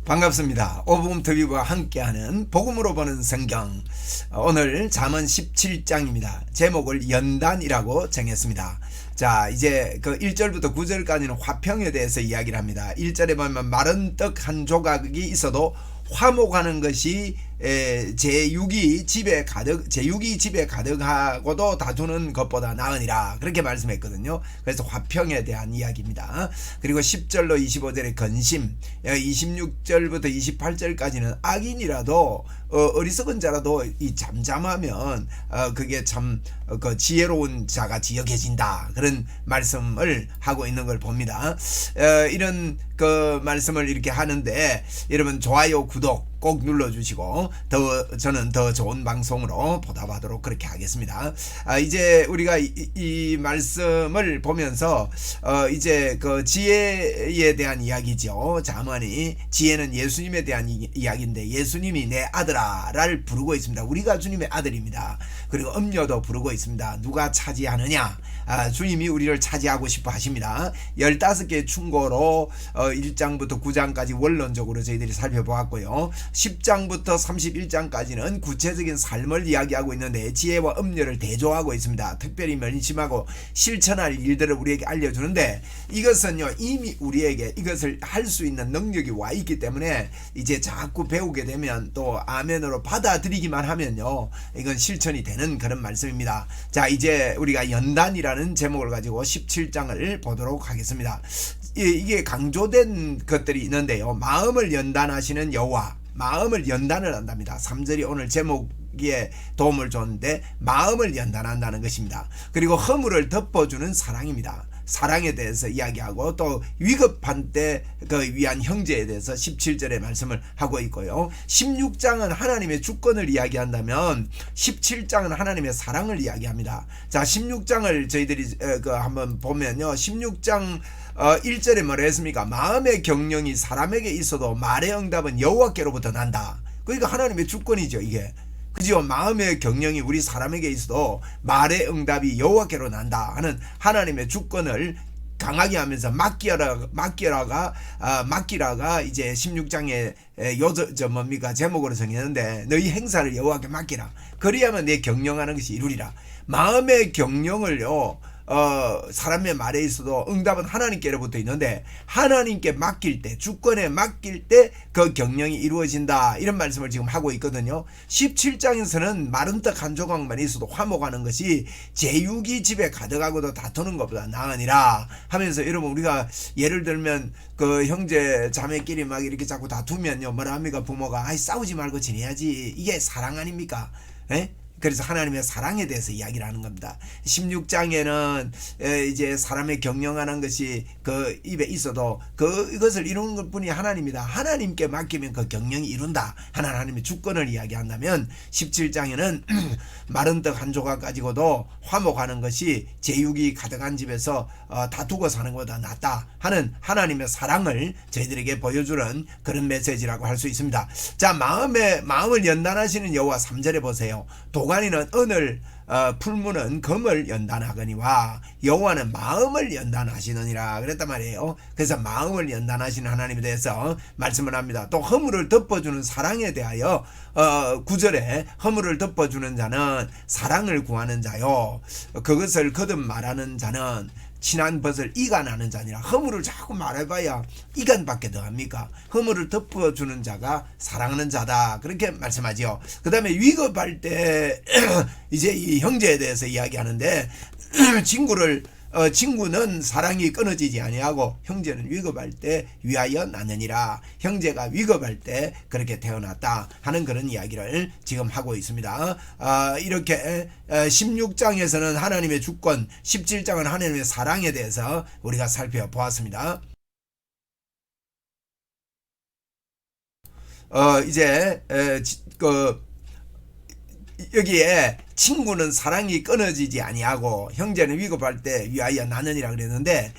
반갑습니다. 오복음TV와 함께하는 복음으로 보는 성경, 오늘 잠언 17장입니다. 제목을 연단이라고 정했습니다. 자, 이제 그 1절부터 9절까지는 화평에 대해서 이야기를 합니다. 1절에 보면 마른 떡 한 조각이 있어도 화목하는 것이 제6이 집에 가득하고도 다투는 것보다 나으니라, 그렇게 말씀했거든요. 그래서 화평에 대한 이야기입니다. 그리고 10절로 25절의 근심, 26절부터 28절까지는 악인이라도 어리석은 자라도 이 잠잠하면 그게 참 그 지혜로운 자가 지역해진다, 그런 말씀을 하고 있는 걸 봅니다. 이런 말씀을 이렇게 하는데, 여러분 좋아요, 구독 꼭 눌러주시고 저는 더 좋은 방송으로 보답하도록 그렇게 하겠습니다. 이제 우리가 이 말씀을 보면서 이제 그 지혜에 대한 이야기죠. 잠언이 지혜는 예수님에 대한 이야기인데, 예수님이 내 아들아를 부르고 있습니다. 우리가 주님의 아들입니다. 그리고 음료도 부르고 있습니다. 누가 차지하느냐? 주님이 우리를 차지하고 싶어 하십니다. 15개의 충고로 1장부터 9장까지 원론적으로 저희들이 살펴보았고요. 10장부터 31장까지는 구체적인 삶을 이야기하고 있는데, 지혜와 음료를 대조하고 있습니다. 특별히 명심하고 실천할 일들을 우리에게 알려주는데, 이것은요 이미 우리에게 이것을 할 수 있는 능력이 와 있기 때문에 이제 자꾸 배우게 되면 또 아멘으로 받아들이기만 하면요 이건 실천이 되는 그런 말씀입니다. 자, 이제 우리가 연단이라는 제목을 가지고 17장을 보도록 하겠습니다. 이게 강조된 것들이 있는데요. 마음을 연단하시는 여호와, 마음을 연단을 한답니다. 3절이 오늘 제목에 도움을 줬는데, 마음을 연단한다는 것입니다. 그리고 허물을 덮어주는 사랑입니다. 사랑에 대해서 이야기하고, 또 위급한 때 위한 형제에 대해서 17절의 말씀을 하고 있고요. 16장은 하나님의 주권을 이야기한다면 17장은 하나님의 사랑을 이야기합니다. 자, 16장을 저희들이 한번 보면요, 16장 1절에 뭐라 했습니까? 마음의 경영이 사람에게 있어도 말의 응답은 여호와께로부터 난다. 그러니까 하나님의 주권이죠, 이게. 그죠? 마음의 경영이 우리 사람에게 있어도 말의 응답이 여호와께로 난다 하는 하나님의 주권을 강하게 하면서 맡기라가 이제 16장에 뭡니까? 제목으로 정했는데, 너희 행사를 여호와께 맡기라. 그리하면 내 경영하는 것이 이루리라. 마음의 경영을요 사람의 말에 있어도 응답은 하나님께로부터 있는데, 하나님께 맡길 때, 주권에 맡길 때 그 경영이 이루어진다, 이런 말씀을 지금 하고 있거든요. 17장에서는 마른 떡 한 조각만 있어도 화목하는 것이 제6이 집에 가득하고도 다투는 것보다 나으니라 하면서, 여러분 우리가 예를 들면 그 형제 자매끼리 막 이렇게 자꾸 다투면요 뭐라 합니까? 부모가 싸우지 말고 지내야지. 이게 사랑 아닙니까? 그래서 하나님의 사랑에 대해서 이야기를 하는 겁니다. 16장에는 이제 사람의 경영하는 것이 그 입에 있어도 이것을 이루는 것뿐이 하나님이다. 하나님께 맡기면 그 경영이 이룬다 하나님의 주권을 이야기한다면, 17장에는 마른 떡 한 조각 가지고도 화목하는 것이 제6이 가득한 집에서 다투고 사는 것보다 낫다 하는 하나님의 사랑을 저희들에게 보여주는 그런 메시지라고 할 수 있습니다. 자, 마음을 연단하시는 여호와 3절에 보세요. 도가니는 은을 풀무는 금을 연단하거니와 여호와는 마음을 연단하시느니라 그랬단 말이에요. 그래서 마음을 연단하시는 하나님에 대해서 말씀을 합니다. 또 허물을 덮어주는 사랑에 대하여 9절에 허물을 덮어주는 자는 사랑을 구하는 자요, 그것을 거듭 말하는 자는 친한 벗을 이간하는 자니라. 허물을 자꾸 말해봐야 이간밖에 더 합니까? 허물을 덮어주는 자가 사랑하는 자다, 그렇게 말씀하죠. 그 다음에 위급할 때 이제 이 형제에 대해서 이야기하는데, 친구는 사랑이 끊어지지 아니하고 형제는 위급할 때 위하여 나느니라. 형제가 위급할 때 그렇게 태어났다 하는 그런 이야기를 지금 하고 있습니다. 이렇게 16장에서는 하나님의 주권, 17장은 하나님의 사랑에 대해서 우리가 살펴보았습니다. 이제 여기에 친구는 사랑이 끊어지지 아니하고 형제는 위급할 때 위하여 나느니라 그랬는데,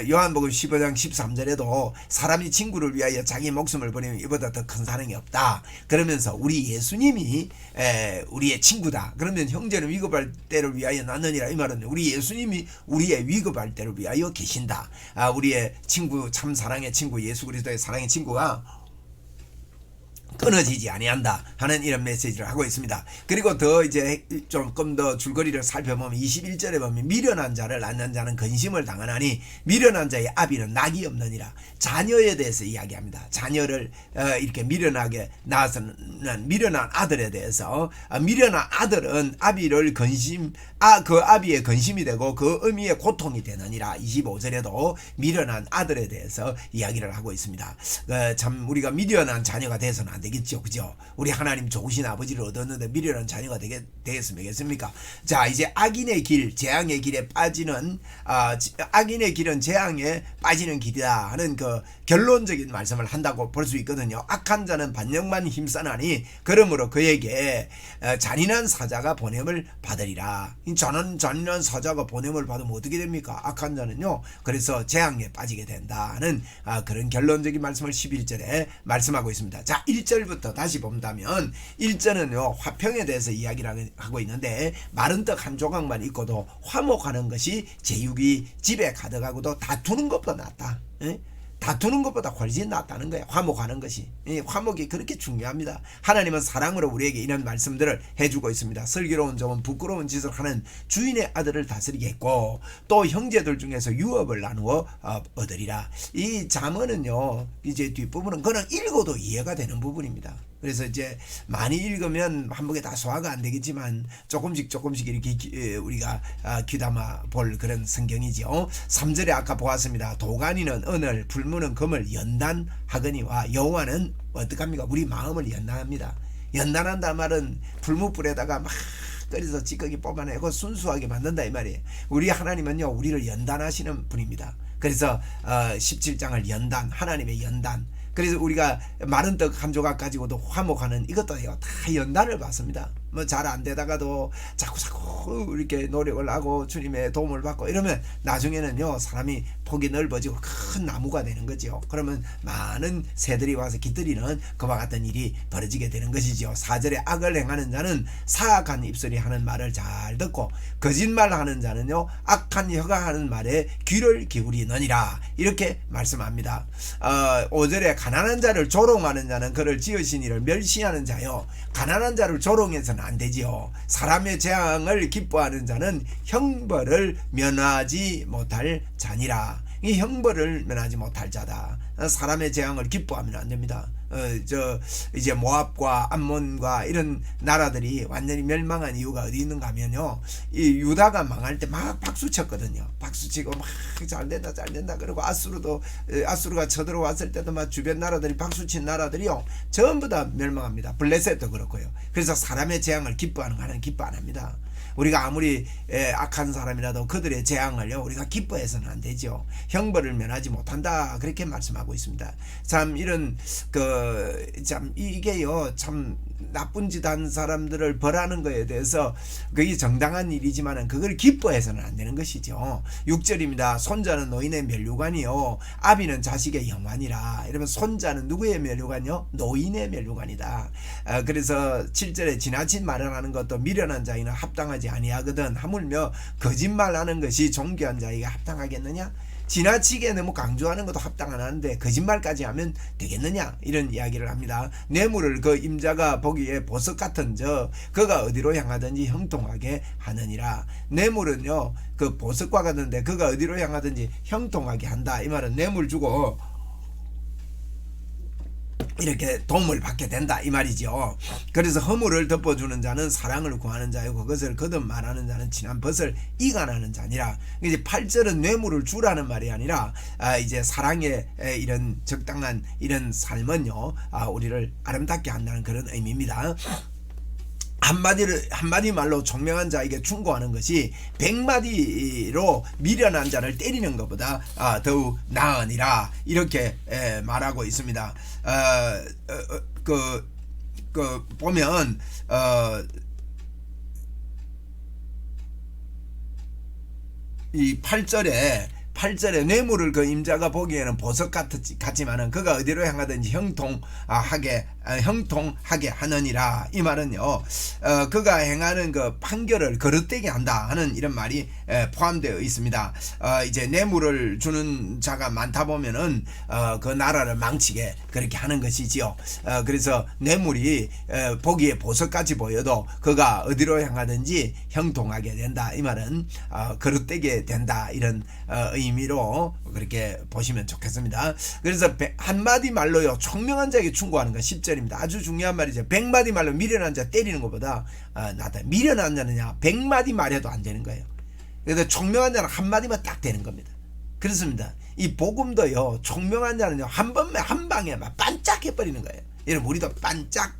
요한복음 15장 13절에도 사람이 친구를 위하여 자기 목숨을 버리면 이보다 더 큰 사랑이 없다 그러면서, 우리 예수님이 우리의 친구다. 그러면 형제는 위급할 때를 위하여 나느니라, 이 말은 우리 예수님이 우리의 위급할 때를 위하여 계신다. 우리의 친구, 참 사랑의 친구, 예수 그리스도의 사랑의 친구가 끊어지지 아니한다 하는 이런 메시지를 하고 있습니다. 그리고 더 이제 조금 더 줄거리를 살펴보면 21절에 보면 미련한 자를 낳는 자는 근심을 당하나니 미련한 자의 아비는 낙이 없느니라. 자녀에 대해서 이야기합니다. 자녀를 이렇게 미련하게 낳아서는 미련한 아들에 대해서 미련한 아들은 아비를 그 아비의 근심이 되고 그 의미의 고통이 되느니라. 25절에도 미련한 아들에 대해서 이야기를 하고 있습니다. 참 우리가 미련한 자녀가 돼서는 안 되겠죠, 그죠? 우리 하나님 좋으신 아버지를 얻었는데 미련한 자녀가 되겠습니까? 자, 이제 악인의 길, 재앙의 길에 빠지는 악인의 길은 재앙에 빠지는 길이다 하는 그 결론적인 말씀을 한다고 볼 수 있거든요. 악한 자는 반역만 힘쓰나니 그러므로 그에게 잔인한 사자가 보냄을 받으리라. 저는 잔인한 사자가 보냄을 받으면 어떻게 됩니까? 악한 자는요. 그래서 재앙에 빠지게 된다는 그런 결론적인 말씀을 11절에 말씀하고 있습니다. 자, 1절부터 다시 본다면 1절은요. 화평에 대해서 이야기를 하고 있는데 마른 떡 한 조각만 있고도 화목하는 것이 제육이 집에 가득하고도 다투는 것보다 낫다. 다투는 것보다 훨씬 낫다는 거예요. 화목하는 것이. 화목이 그렇게 중요합니다. 하나님은 사랑으로 우리에게 이런 말씀들을 해주고 있습니다. 슬기로운 종은 부끄러운 짓을 하는 주인의 아들을 다스리겠고 또 형제들 중에서 유업을 나누어 얻으리라. 이 잠언은요. 이제 뒷부분은 그냥 읽어도 이해가 되는 부분입니다. 그래서 이제 많이 읽으면 한복에 다 소화가 안 되겠지만 조금씩 이렇게 우리가 귀담아 볼 그런 성경이죠. 3절에 아까 보았습니다. 도가니는 은을, 불무는 금을 연단하거니와 여호와는 어떡합니까? 우리 마음을 연단합니다. 연단한다 말은 불무불에다가 막 끓여서 찌꺼기 뽑아내고 순수하게 만든다 이 말이에요. 우리 하나님은요 우리를 연단하시는 분입니다. 그래서 17장을 연단, 하나님의 연단. 그래서 우리가 마른 떡 한 조각 가지고도 화목하는 이것도요 다 연단을 받습니다. 뭐 잘 안 되다가도 자꾸 이렇게 노력을 하고 주님의 도움을 받고 이러면 나중에는요 사람이 폭이 넓어지고 큰 나무가 되는 거죠. 그러면 많은 새들이 와서 깃들이는 그와 같은 일이 벌어지게 되는 것이죠. 4절에 악을 행하는 자는 사악한 입술이 하는 말을 잘 듣고 거짓말하는 자는요 악한 혀가 하는 말에 귀를 기울이느니라 이렇게 말씀합니다. 5절에 가난한 자를 조롱하는 자는 그를 지으신 이를 멸시하는 자요. 가난한 자를 조롱해서는 안 되지요. 사람의 재앙을 기뻐하는 자는 형벌을 면하지 못할 자니라. 이 형벌을 면하지 못할 자다. 사람의 재앙을 기뻐하면 안 됩니다. 이제 모압과 암몬과 이런 나라들이 완전히 멸망한 이유가 어디 있는가 하면요. 이 유다가 망할 때 막 박수 쳤거든요. 박수 치고 막 잘 된다. 그리고 아수르가 쳐들어왔을 때도 막 주변 나라들이 박수 친 나라들이요. 전부 다 멸망합니다. 블레셋도 그렇고요. 그래서 사람의 재앙을 기뻐하는 거 하나는 기뻐 안 합니다. 우리가 아무리 악한 사람이라도 그들의 재앙을요 우리가 기뻐해서는 안 되죠. 형벌을 면하지 못한다 그렇게 말씀하고 있습니다. 참 이런 참 이게요 참 나쁜 짓 한 사람들을 벌하는 것에 대해서 그게 정당한 일이지만은 그걸 기뻐해서는 안 되는 것이죠. 6절입니다. 손자는 노인의 면류관이요 아비는 자식의 영환이라. 이러면 손자는 누구의 면류관이요? 노인의 면류관이다. 그래서 7절에 지나친 말을 하는 것도 미련한 자에는 합당하지 아니하거든. 하물며 거짓말하는 것이 존귀한 자에게 합당하겠느냐? 지나치게 너무 강조하는 것도 합당 안 하는데 거짓말까지 하면 되겠느냐 이런 이야기를 합니다. 뇌물을 그 임자가 보기에 보석 같은 그가 어디로 향하든지 형통하게 하느니라. 뇌물은요 그 보석과 같은데 그가 어디로 향하든지 형통하게 한다. 이 말은 뇌물 주고 이렇게 도움을 받게 된다 이 말이죠. 그래서 허물을 덮어주는 자는 사랑을 구하는 자요 그것을 거듭 말하는 자는 친한 벗을 이간하는 자니라. 이제 8절은 뇌물을 주라는 말이 아니라 이제 사랑의 이런 적당한 이런 삶은요 우리를 아름답게 한다는 그런 의미입니다. 한마디 말로 총명한 자에게 충고하는 것이 100마디로 미련한 자를 때리는 것보다 더욱 나으니라 이렇게 말하고 있습니다. 보면 이 8절에 8절에 뇌물을 그 임자가 보기에는 보석 같지만은 그가 어디로 향하든지 형통하게 하느니라. 이 말은요, 그가 행하는 그 판결을 거릇되게 한다 하는 이런 말이 포함되어 있습니다. 이제 뇌물을 주는 자가 많다 보면은 그 나라를 망치게 그렇게 하는 것이지요. 그래서 뇌물이 보기에 보석같이 보여도 그가 어디로 향하든지 형통하게 된다. 이 말은 거릇되게 된다, 이런 의미로 그렇게 보시면 좋겠습니다. 그래서 한마디 말로요 총명한 자에게 충고하는 건 10절입니다. 아주 중요한 말이죠. 100마디 말로 미련한 자 때리는 것보다 낫다. 미련한 자는요 100마디 말해도 안 되는 거예요. 그래서 총명한 자는 한마디만 딱 되는 겁니다. 그렇습니다. 이 복음도요, 총명한 자는요 한 방에 막 반짝해버리는 거예요. 여러분, 우리도 반짝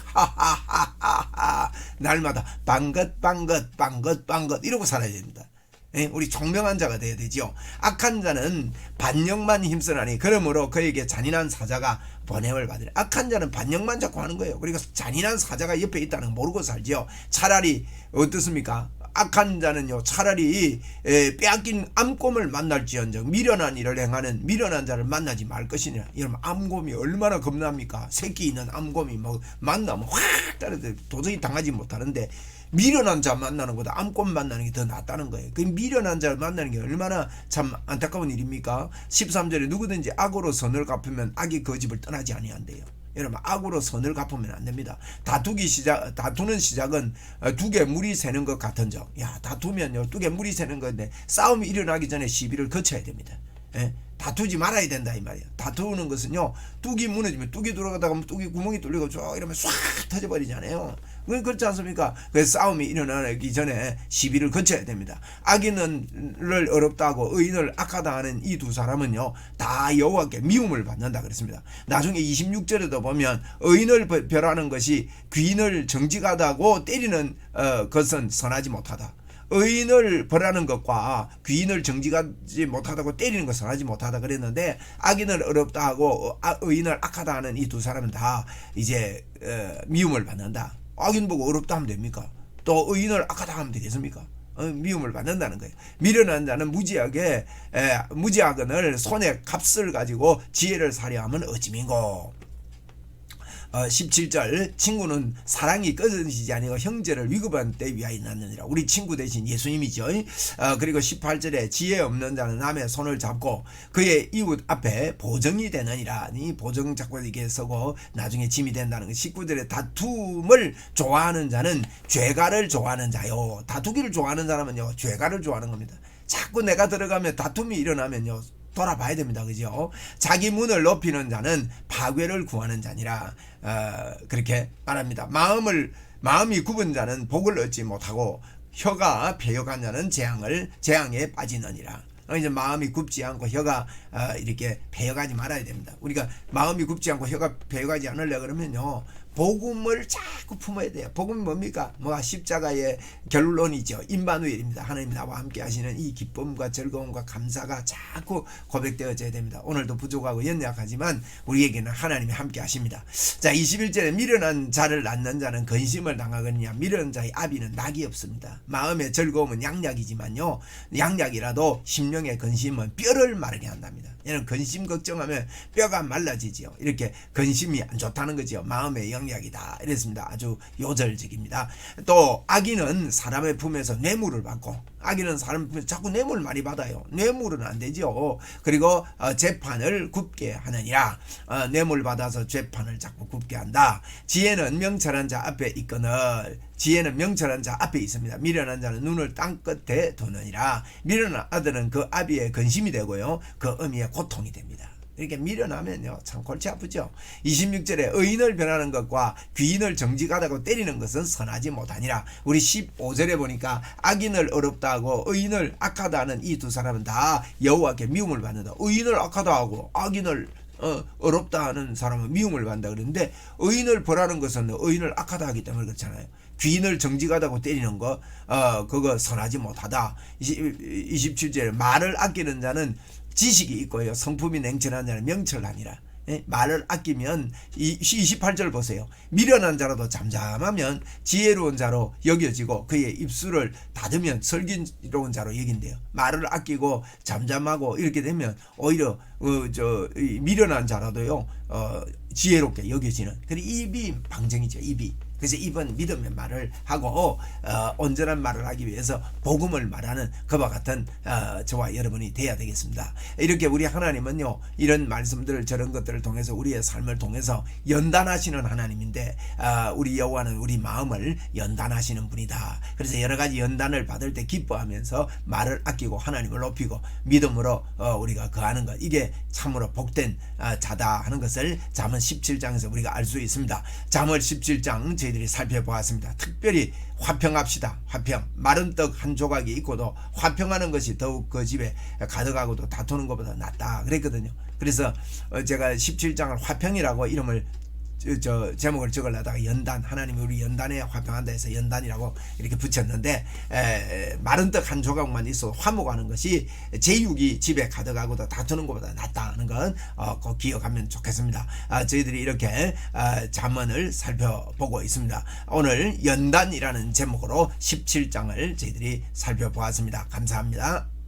하하하하하 날마다 방긋 이러고 살아야 됩니다. 우리 총명한 자가 되어야 되죠. 악한 자는 반역만 힘쓰나니 그러므로 그에게 잔인한 사자가 번임을 받으리. 악한 자는 반역만 자꾸 하는 거예요. 그리고 잔인한 사자가 옆에 있다는 거 모르고 살죠. 차라리 어떻습니까? 악한 자는요 차라리 빼앗긴 암곰을 만날지언정 미련한 일을 행하는 미련한 자를 만나지 말 것이냐. 여러분, 암곰이 얼마나 겁납니까? 새끼 있는 암곰이 뭐 만나면 확 따라서 도저히 당하지 못하는데, 미련한 자 만나는 것보다 암곰 만나는 게 더 낫다는 거예요. 그 미련한 자를 만나는 게 얼마나 참 안타까운 일입니까? 13절에 누구든지 악으로 선을 갚으면 악이 그 집을 떠나지 아니한대요. 여러분, 악으로 선을 갚으면 안 됩니다. 다투는 시작은 두 개 물이 새는 것 같은 적. 다투면요 두 개 물이 새는 건데 싸움이 일어나기 전에 시비를 거쳐야 됩니다. 다투지 말아야 된다, 이 말이에요. 다투는 것은요 뚝이 무너지면 뚝이 돌아가다가 뚝이 구멍이 뚫리고 쭉 이러면 싹 터져버리잖아요. 그렇지 않습니까? 그래서 싸움이 일어나기 전에 시비를 거쳐야 됩니다. 악인을 어렵다고 의인을 악하다 하는 이 두 사람은요 다 여호와께 미움을 받는다 그랬습니다. 나중에 26절에도 보면 의인을 벌하는 것이 귀인을 정직하다고 때리는 것은 선하지 못하다. 의인을 벌하는 것과 귀인을 정직하지 못하다고 때리는 것은 하지 못하다 그랬는데, 악인을 어렵다 하고 의인을 악하다 하는 이 두 사람은 다 이제 미움을 받는다. 악인 보고 어렵다 하면 됩니까? 또 의인을 악하다 하면 되겠습니까? 미움을 받는다는 거예요. 미련한 자는 무지하거늘 손에 값을 가지고 지혜를 사려 하면 어찌민고. 17절 친구는 사랑이 끊어지지 아니고 형제를 위급한 때 위하여 낳느니라. 우리 친구 대신 예수님이죠. 그리고 18절에 지혜 없는 자는 남의 손을 잡고 그의 이웃 앞에 보정이 되느니라. 이 보정 잡고 이렇게 서고 나중에 짐이 된다는 거. 19절에 다툼을 좋아하는 자는 죄가를 좋아하는 자요. 다투기를 좋아하는 사람은요 죄가를 좋아하는 겁니다. 자꾸 내가 들어가면 다툼이 일어나면요 돌아봐야 됩니다. 그죠? 자기 문을 높이는 자는 파괴를 구하는 자니라. 그렇게 말합니다. 마음이 굽은 자는 복을 얻지 못하고 혀가 배역한 자는 재앙에 빠지느니라. 이제 마음이 굽지 않고 혀가 이렇게 배역하지 말아야 됩니다. 우리가 마음이 굽지 않고 혀가 배역하지 않으려 그러면요 복음을 자꾸 품어야 돼요. 복음이 뭡니까? 십자가의 결론이죠. 임마누엘입니다. 하나님이 나와 함께 하시는 이 기쁨과 즐거움과 감사가 자꾸 고백되어져야 됩니다. 오늘도 부족하고 연약하지만 우리에게는 하나님이 함께 하십니다. 자, 21절에 미련한 자를 낳는 자는 근심을 당하거니와 미련한 자의 아비는 낙이 없습니다. 마음의 즐거움은 양약이지만요 양약이라도 심령의 근심은 뼈를 마르게 한답니다. 얘는 근심 걱정하면 뼈가 말라지지요. 이렇게 근심이 안 좋다는 거죠. 마음의 영약이다 이랬습니다. 아주 요절적입니다. 또 악인은 사람의 품에서 뇌물을 받고, 악인은 사람 품에서 자꾸 뇌물을 많이 받아요. 뇌물은 안 되죠. 그리고 재판을 굽게 하느니라. 뇌물 받아서 재판을 자꾸 굽게 한다. 지혜는 명철한 자 앞에 있거늘. 지혜는 명철한 자 앞에 있습니다. 미련한 자는 눈을 땅 끝에 두느니라. 미련한 아들은 그 아비의 근심이 되고요 그 어미의 고통이 됩니다. 이렇게 미련하면요 참 골치 아프죠. 26절에 의인을 변하는 것과 귀인을 정직하다고 때리는 것은 선하지 못하니라. 우리 15절에 보니까 악인을 어렵다 하고 의인을 악하다 하는 이 두 사람은 다 여호와께 미움을 받는다. 의인을 악하다 하고 악인을 어렵다 하는 사람은 미움을 받는다 그러는데, 의인을 벌하는 것은 의인을 악하다 하기 때문에 그렇잖아요. 귀인을 정직하다고 때리는 거 그거 선하지 못하다. 27절에 말을 아끼는 자는 지식이 있고요 성품이 냉철한 자는 명철하니라. 예? 말을 아끼면 28절 보세요. 미련한 자라도 잠잠하면 지혜로운 자로 여겨지고 그의 입술을 닫으면 슬기로운 자로 여긴대요. 말을 아끼고 잠잠하고 이렇게 되면 오히려 미련한 자라도요 지혜롭게 여겨지는. 그리고 입이 방정이죠. 입이. 그래서 입은 믿음의 말을 하고 온전한 말을 하기 위해서 복음을 말하는 그와 같은 저와 여러분이 돼야 되겠습니다. 이렇게 우리 하나님은요 이런 말씀들을 저런 것들을 통해서 우리의 삶을 통해서 연단하시는 하나님인데 우리 여호와는 우리 마음을 연단하시는 분이다. 그래서 여러 가지 연단을 받을 때 기뻐하면서 말을 아끼고 하나님을 높이고 믿음으로 우리가 거하는 것, 이게 참으로 복된 자다 하는 것을 잠언 17장에서 우리가 알 수 있습니다. 잠언 17장 저희들이 살펴보았습니다. 특별히 화평합시다. 화평. 마른 떡 한 조각이 있고도 화평하는 것이 더욱 그 집에 가득하고도 다투는 것보다 낫다 그랬거든요. 그래서 제가 17장을 화평이라고 이름을 제목을 적으려다가 연단, 하나님이 우리 연단에 화평한다 해서 연단이라고 이렇게 붙였는데 마른 떡 한 조각만 있어도 화목하는 것이 제육이 집에 가득하고도 다투는 것보다 낫다는 건 꼭 기억하면 좋겠습니다. 저희들이 이렇게 잠언을 살펴보고 있습니다. 오늘 연단이라는 제목으로 17장을 저희들이 살펴보았습니다. 감사합니다.